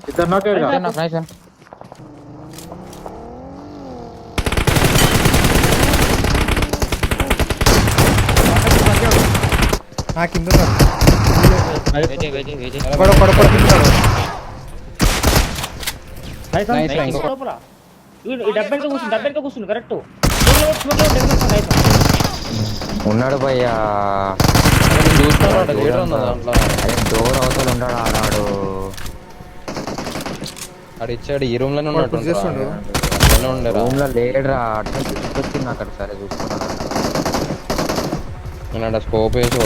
ఇద్దరు నాకే నాకు నైస్ నా కింద ఉన్నాడు భయ్యా. డోర్ అవతల ఉన్నాడు ఆడాడు. అడు ఇచ్చాడు ఈ రూమ్ లోనే చేస్తుండు ఉన్నాడు. రూమ్ లో లేడురా. అట్లా తీసుకొచ్చింది అక్కడ. సరే చూసుకున్నాను. స్కోప్ వేసి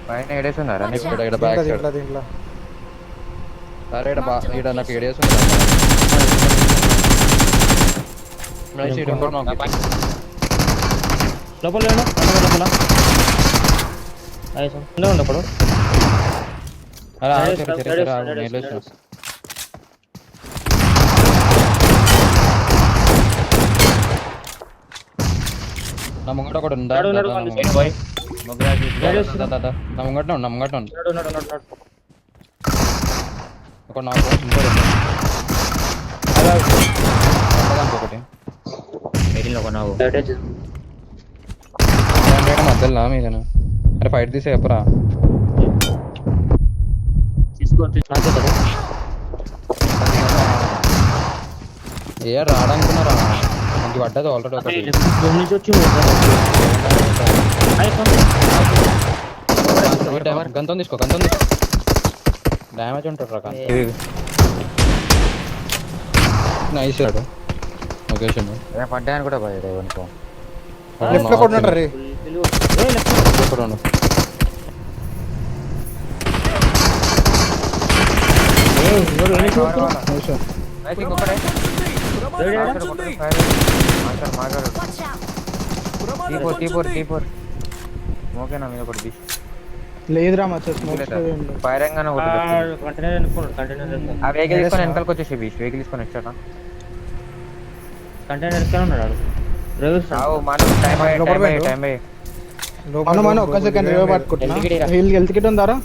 పైన ఏడేస్తున్నారా బ్యాక్ సైడ్. దీంట్లో సరే ఇక్కడ నాకు ఏడేసి లోపల ఉండప్పుడు నా ముంగట ఒకటి ఉందా? నా ముంగట ఒక నాకు ఒకటి మధ్యలో మీదనా? అరే ఫైట్ తీసే చెప్పరా. ఏ రాడనుకున్నారా? మనకి పడ్డది ఆల్రెడీ ఒకటి. గంతం తీసుకో డ్యామేజ్ ఉంటాడు రా. నైస్ లొకేషన్ పడ్డాయని కూడా పోయాడు అనుకో. లెఫ్ట్ లో కొట్టినట్టు రే. ఓకేనా మీద ఒకటి లేదురా ఫైరింగ్ అని ఒకటి. ఆ వెహికల్ తీసుకొని వెనకాలకి వచ్చేసి బీచ్ వెహికల్ తీసుకొని వచ్చాడా కంటైనర్ ఎక్కడ ఉన్నాడు? ఒక్క సెకండ్ పట్టుకుంటున్నా. హెల్త్ కిట్ ఉందారా?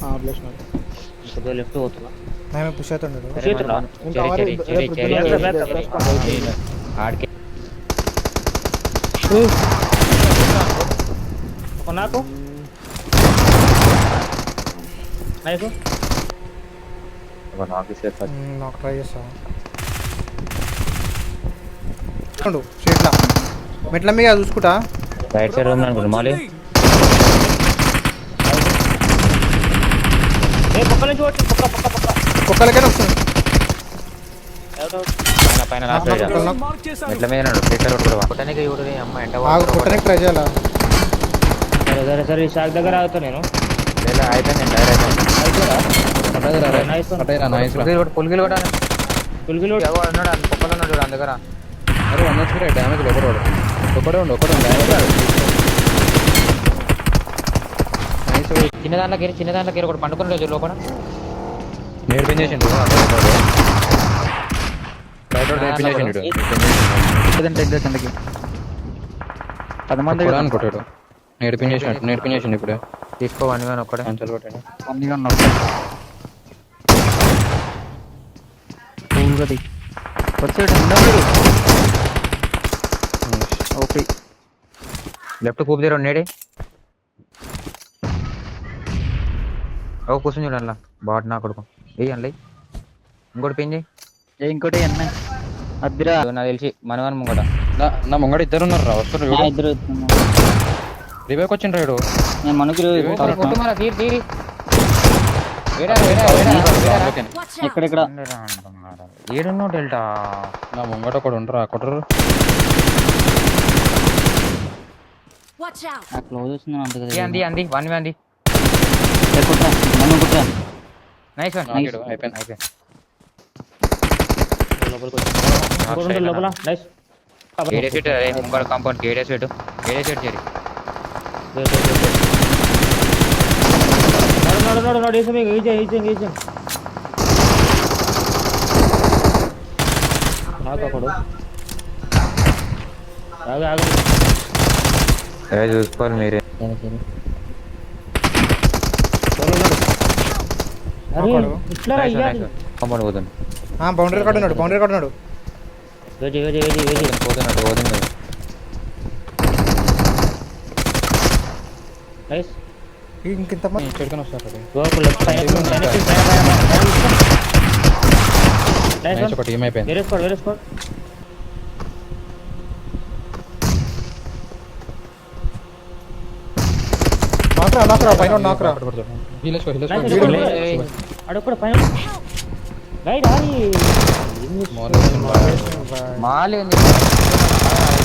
లెఫ్ట్ పోతున్నా. పుష్ అవుతున్నాడు. నాకు నాకు ట్రై చేస్తాను. మెట్ల మీద చూసుకుంటా. రైట్ సైడ్ రూమ్ అనుకుంటా మాలి. కుక్కలకైనా వస్తుంది. మెట్ల మీద కుట్టడానికి ట్రై చేయాలా? సరే సరే ఈ షాక్ దగ్గర ఆగుతా నేను. పులిగిలు కూడా ఉన్నాడు కుక్కలు దగ్గర. అరే అన్నట్టు డ్యామేజ్ ఒకడే ఉండు చిన్న దాంట్లోకి ఒకటి పండుకుని రోజు లోపల నేర్పించేసిండు. అనుకుంటాడు. నేర్పించేసిండు ఇప్పుడే. తీసుకో వన్ వన్ ఒక్కడే కొట్టాడు. లెఫ్ట్ కూపు తీరు నేడే కూర్చొని చూడండి అలా బాట్ నా కొడుకు వేయండి. ఇంకోటి పెంచి ఇంకోటి అద్దిరా నాకు తెలిసి మనవన్ ముంగట నా ముంగడ ఇద్దరు ఉన్నారు రా. వస్తారు రివేక్ వచ్చిండ్రు రేడు. నేను మనకి ఎక్కడెక్కడ ఏడున్నో డెల్టా. నా ముంగట ఒకడు ఉండరా కొట్టరు. క్లోజ్ వస్తుంది అంత కదా. అంది అంది వన్ అంది. నైస్ వన్ అయిపోయింది. లోపల నైస్. ముంగడ కాంపౌండ్ గేడే సెట్ చేరి అదే చూసుకోవాలి మీరే. అరే ఒకడు. ఇట్లా అయ్యాలి. కాంపౌండ్ పోతుంది. బౌండరీ కార్డు ఉన్నాడు, బౌండరీ కార్డు ఉన్నాడు. వెయిట్ పోతున్నాడు. నైస్ ఇంకింత మంది చెడుకొని వస్తారు గోకు లెఫ్ట్ పైన నైస్ ఒక టీం అయిపోయింది. వేరే స్కోర్ నాకురా పైన నాకురా. హీలేసుకో అడుగు పైన రైట్ హరి మాలి ఉంది.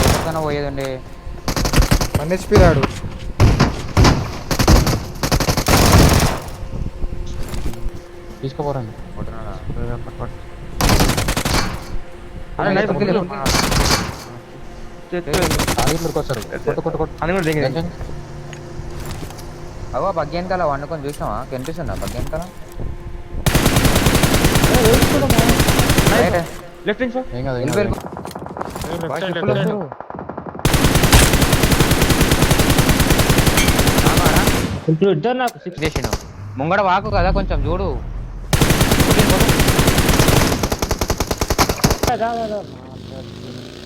ఎవరికైనా పోయేదండి. 1 HP రాడు. తీసుకోపోరండి. అవో బగ్గేనకాల వండుకొని చూసినావా? కనిపిస్తుందా బగ్గేనకాల? లెఫ్ట్ ఇన్ ఏం కాదు ఇద్దరు నాకు సిక్స్ చేసిండు. ముంగడ వాకు కదా కొంచెం చూడు.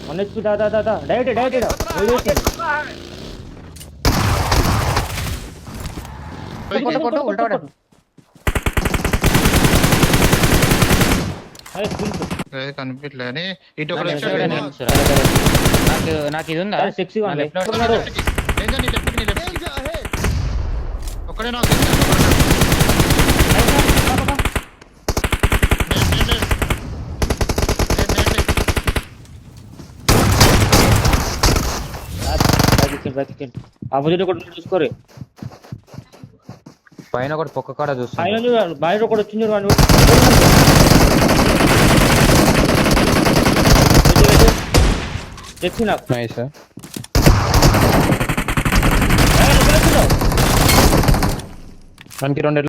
వన్ హెచ్పి దాదా డైరెక్ట్ కొట్టు ఉల్టా పడు. కనిపించలే ఇటు నాకు ఇది ఉందా? సిక్స్ ఒక్కడే ఆపోజిట్ ఒకటి చూసుకోరు. పైన ఒకటి పొక్క కాడ చూస్తా. పైన బయట ఒకటి వచ్చింది వాడు. తెచ్చి నాకు నైస్ మనకి 2